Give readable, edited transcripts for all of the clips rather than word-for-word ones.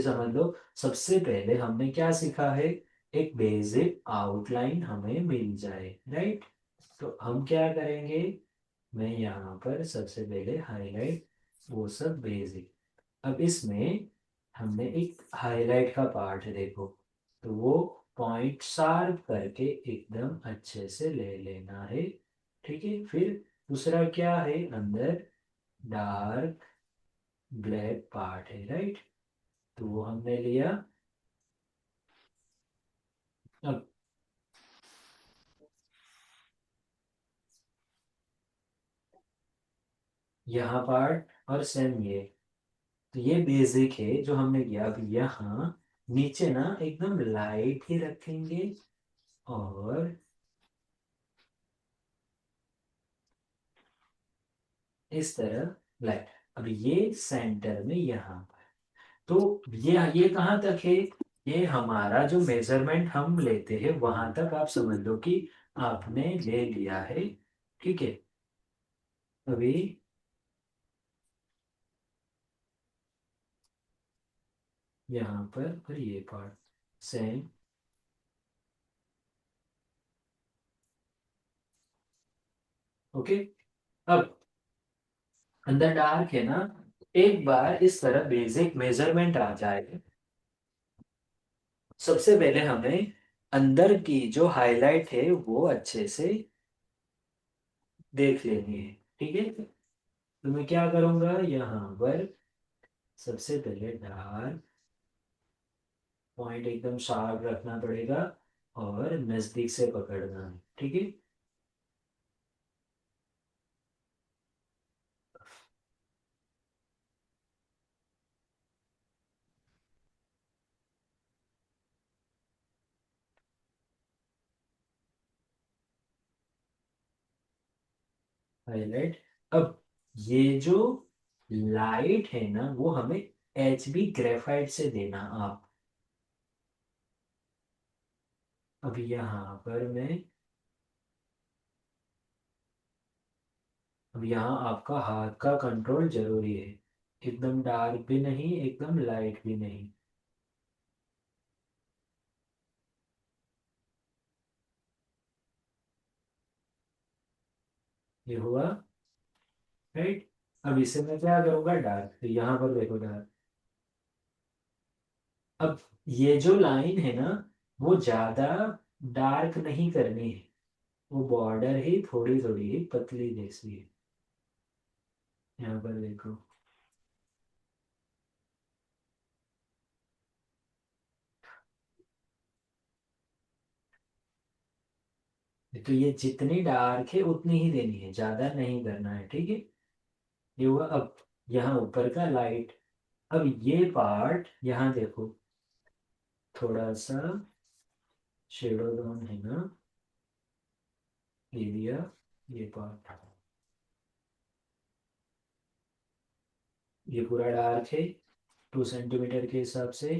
समझ लो, सबसे पहले हमने क्या सीखा है, एक बेसिक आउटलाइन हमें मिल जाए, राइट। तो हम क्या करेंगे, मैं यहाँ पर सबसे पहले हाईलाइट वो सब बेसिक। अब इसमें हमने एक हाईलाइट का पार्ट है, देखो। तो वो पॉइंट शार्प करके एकदम अच्छे से ले लेना है, ठीक है। फिर दूसरा क्या है, अंदर डार्क ब्लैक पार्ट है, राइट। तो वो हमने लिया। अब यहाँ पार्ट और सेम ये, तो ये बेसिक है जो हमने किया। अब यहाँ नीचे ना एकदम लाइट ही रखेंगे, और इस तरह लाइट। अब ये सेंटर में यहाँ पर, तो ये कहाँ तक है, ये हमारा जो मेजरमेंट हम लेते हैं वहां तक आप समझ लो कि आपने ले लिया है, ठीक है। अभी यहाँ पर और ये पार्ट सेम। ओके। अब अंदर डार्क है ना, एक बार इस तरह बेसिक मेजरमेंट आ जाए, सबसे पहले हमें अंदर की जो हाईलाइट है वो अच्छे से देख लेनी है, ठीक है। तो मैं क्या करूंगा, यहाँ पर सबसे पहले डार्क पॉइंट एकदम शार्प रखना पड़ेगा, और नजदीक से पकड़ना है, ठीक है। हाईलाइट। अब ये जो लाइट है ना वो हमें एचबी ग्रेफाइट से देना आप। अब यहाँ पर मैं, अब यहाँ आपका हाथ का कंट्रोल जरूरी है, एकदम डार्क भी नहीं एकदम लाइट भी नहीं। ये हुआ, राइट। अब इसे मैं क्या करूंगा, डार्क, तो यहाँ पर देखो डार्क। अब ये जो लाइन है ना वो ज्यादा डार्क नहीं करनी है, वो बॉर्डर ही थोड़ी थोड़ी ही पतली जैसी है। यहाँ पर देखो। तो ये जितनी डार्क है उतनी ही देनी है, ज्यादा नहीं करना है, ठीक है। ये हुआ। अब यहाँ ऊपर का लाइट। अब ये पार्ट यहाँ देखो, थोड़ा सा शेडो डाउन है ना एरिया, ये पार्ट, ये पूरा डार्क है 2 सेंटीमीटर के हिसाब से,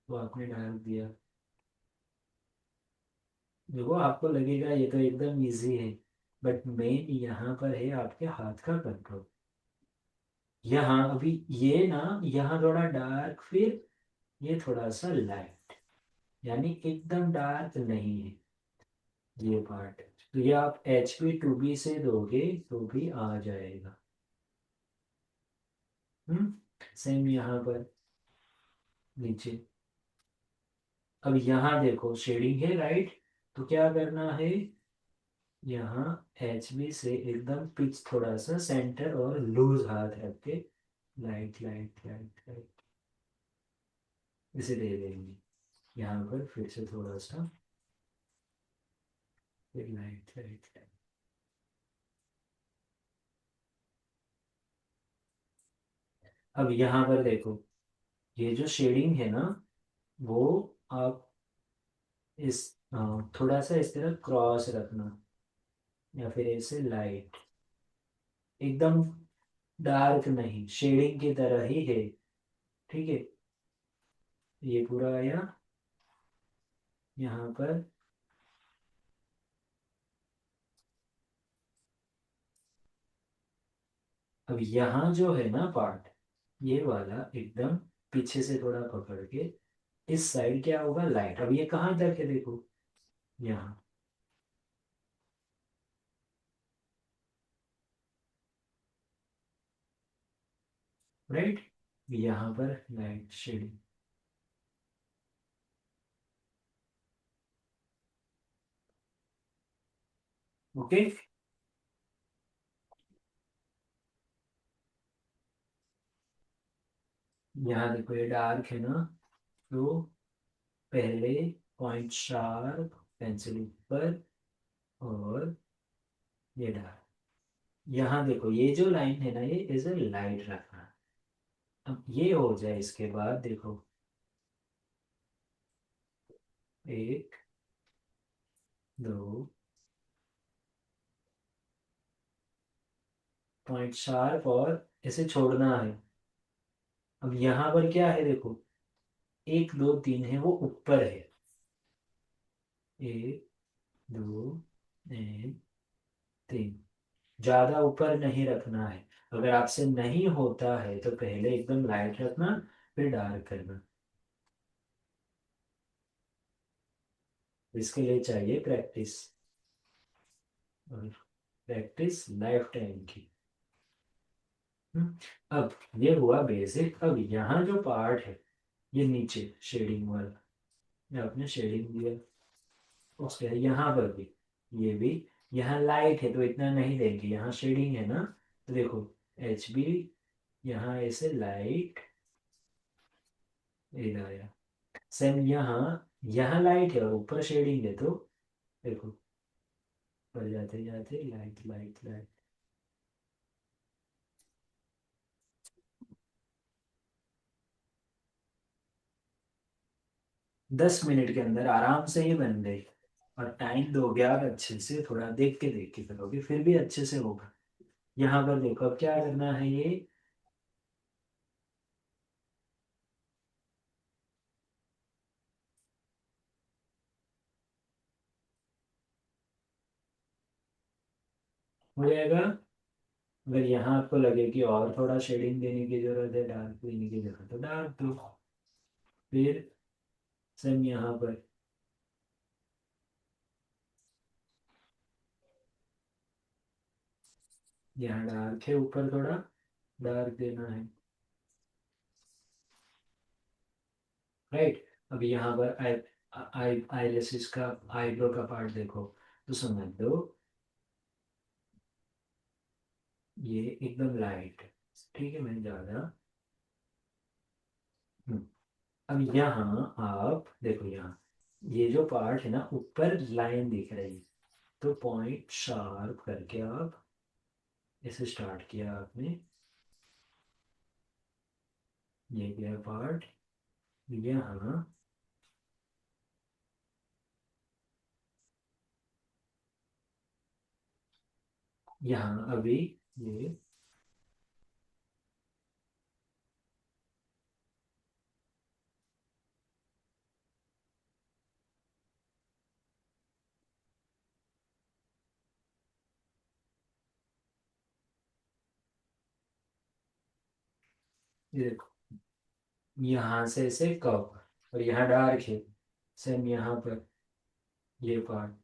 तो आपने डार्क दिया। देखो आपको लगेगा ये तो एकदम इजी है, बट मेन यहाँ पर है आपके हाथ का कंट्रोल। यहाँ अभी ये ना, यहाँ थोड़ा डार्क, फिर ये थोड़ा सा लाइट, यानी एकदम डार्क नहीं है ये पार्ट। तो ये आप HP 2B से दोगे तो भी आ जाएगा। हम्म। सेम यहाँ पर नीचे। अब यहाँ देखो शेडिंग है, राइट। तो क्या करना है, यहाँ HB से एकदम पिच थोड़ा सा सेंटर और लूज हाथ रख के लाइट लाइट लाइट लाइट इसे दे देंगे। यहाँ पर फिर से थोड़ा सा, फिर लाइट लाइट लाइट। अब यहाँ पर देखो, ये जो शेडिंग है ना वो आप इस थोड़ा सा इस तरह क्रॉस रखना, या फिर ऐसे लाइट, एकदम डार्क नहीं, शेडिंग की तरह ही है, ठीक है। ये पूरा आया यहाँ पर। अब यहाँ जो है ना पार्ट, ये वाला एकदम पीछे से थोड़ा पकड़ के इस साइड क्या होगा, लाइट। अब ये कहाँ तक है देखो, यहाँ, राइट। यहाँ पर लाइट शेडिंग। ओके। यहाँ देखो ये डार्क है ना, तो पहले पॉइंट शार्प, पेंसिल ऊपर, और ये डार्क। यहाँ देखो ये जो लाइन है ना, ये इज ए लाइट रखना। अब ये हो जाए इसके बाद देखो, एक, दो, पॉइंट शार्प, और इसे छोड़ना है। अब यहाँ पर क्या है देखो, एक, दो, तीन है, वो ऊपर है। एक, दो, एक, तीन। ज्यादा ऊपर नहीं रखना है। अगर आपसे नहीं होता है तो पहले एकदम लाइट रखना, फिर डार्क करना। इसके लिए चाहिए प्रैक्टिस, और प्रैक्टिस लाइफ टाइम की। हम्म, अब ये हुआ बेसिक। अब यहाँ जो पार्ट है, ये नीचे शेडिंग वाला, ये आपने शेडिंग दिया, उसके यहाँ पर भी, ये भी, यहाँ लाइट है तो इतना नहीं देंगे, यहाँ शेडिंग है ना, तो देखो एच बी, यहाँ ऐसे लाइट, इधर आया। सेम यहाँ, यहाँ लाइट है और ऊपर शेडिंग है, तो देखो पर जाते जाते लाइट लाइट लाइट। 10 मिनट के अंदर आराम से ये बन गई। और टाइम दोगे आप अच्छे से, थोड़ा देख के करोगे फिर भी अच्छे से होगा। यहाँ पर देखो अब क्या करना है, ये हो जाएगा। अगर यहाँ आपको लगे कि और थोड़ा शेडिंग देने की जरूरत है, डार्क देने की जरूरत है, तो डार्क दो। फिर सेम यहाँ पर, यहाँ डार्क है, ऊपर थोड़ा डार्क देना है, राइट। अब यहाँ पर आई आई आईलेसिस का, आईब्रो का पार्ट देखो, तो समझ लो ये एकदम लाइट, ठीक है, मैं ज़्यादा। हम्म, अब यहाँ आप देखो, यहाँ ये जो पार्ट है ना, ऊपर लाइन दिख रही है, तो पॉइंट शार्प करके आप इसे स्टार्ट किया आपने, ये गया पार्ट, यहाँ, यहाँ अभी ये, ये देखो, यहाँ से ऐसे कव, और यहाँ डार्क है, सेम यहाँ पर ये पार्ट,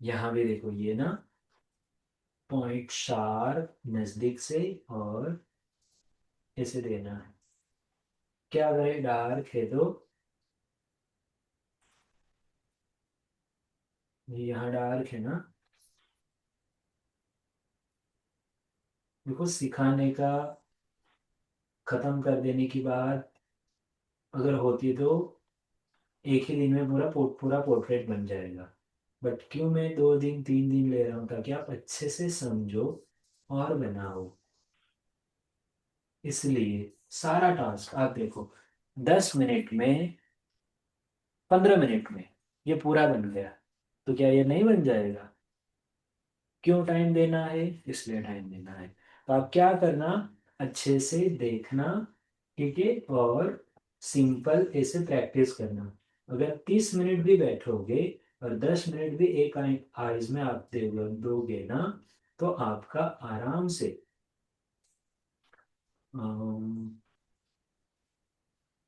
यहाँ भी देखो ये ना, पॉइंट शार्प नजदीक से, और ऐसे देना है। क्या करें, डार्क है तो ये यहाँ डार्क है ना, देखो सिखाने का खत्म कर देने की बात अगर होती तो एक ही दिन में पूरा पोर्ट्रेट बन जाएगा। बट क्यों मैं 2 दिन 3 दिन ले रहा हूँ, ताकि आप अच्छे से समझो और बनाओ। इसलिए सारा टास्क आप देखो, 10 मिनट में, 15 मिनट में ये पूरा बन गया, तो क्या ये नहीं बन जाएगा? क्यों टाइम देना है? इसलिए टाइम देना है। तो आप क्या करना, अच्छे से देखना, ठीक है, और सिंपल ऐसे प्रैक्टिस करना। अगर 30 मिनट भी बैठोगे और 10 मिनट भी एक आइज में आप दोगे ना, तो आपका आराम से अम,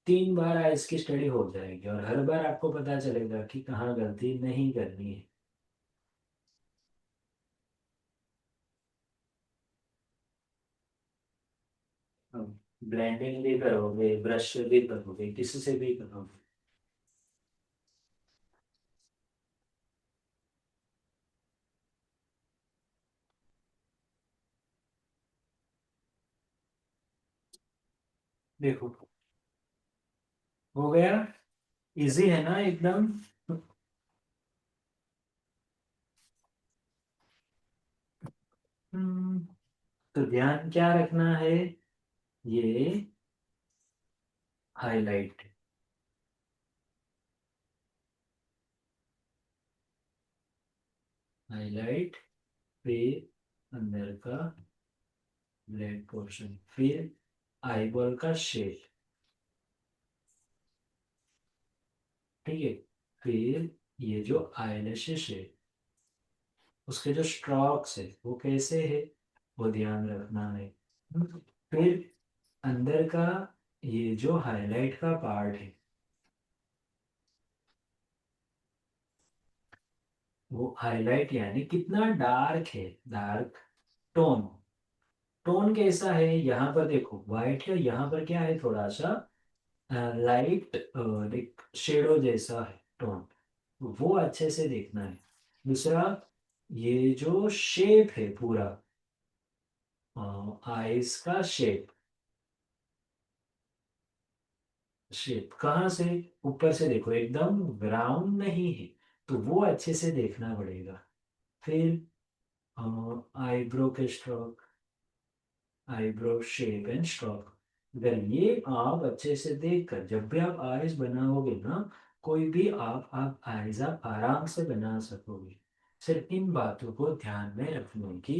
3 बार आइस की स्टडी हो जाएगी और हर बार आपको पता चलेगा कि कहाँ गलती नहीं करनी है। ब्लेंडिंग भी करोगे, ब्रश से भी करोगे, किसी से भी करोगे। देखो, हो गया। इजी है ना एकदम। हम्म, तो ध्यान क्या रखना है, ये हाईलाइट, हाईलाइट, फिर अंदर का ब्लैक पोर्शन, फिर आईबॉल का शेप। ठीक है। फिर ये जो आईलैशेस है, उसके जो स्ट्रोक्स है वो कैसे है, वो ध्यान रखना है। फिर अंदर का ये जो हाईलाइट का पार्ट है, वो हाईलाइट यानी कितना डार्क है, डार्क टोन। टोन कैसा है, यहाँ पर देखो व्हाइट है, यहाँ पर क्या है, थोड़ा सा लाइट, एक शेडो जैसा है टोन। वो अच्छे से देखना है। दूसरा, ये जो शेप है पूरा, आइस का शेप, शेप कहाँ से, ऊपर से देखो एकदम राउंड नहीं है, तो वो अच्छे से देखना पड़ेगा। फिर आईब्रो के stroke, eyebrow shape and stroke, अगर ये आप अच्छे से देखकर जब भी आप आईज बनाओगे ना, कोई भी आप आईज आप आराम से बना सकोगे। सिर्फ इन बातों को ध्यान में रखने की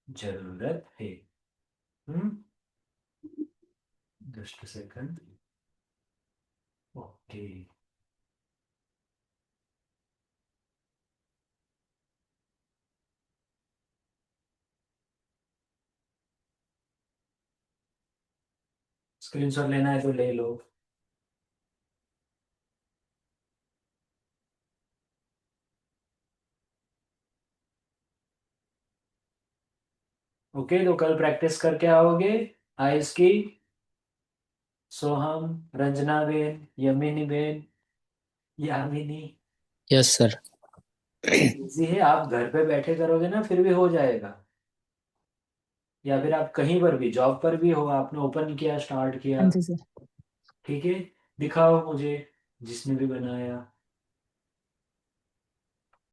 जरूरत है। Hmm. Just second. Okay. Screenshot लेना है तो ले लो। ओके, तो कल प्रैक्टिस करके आओगे आइस की। Soham, Ranjana ben, Yamini ben, Yamini. Yes sir. Easy है, आप घर पे बैठे करोगे ना फिर भी हो जाएगा। या फिर आप कहीं पर भी, जॉब पर भी हो, आपने ओपन किया, स्टार्ट किया। हाँ जी सर। ठीक है, दिखाओ मुझे जिसने भी बनाया।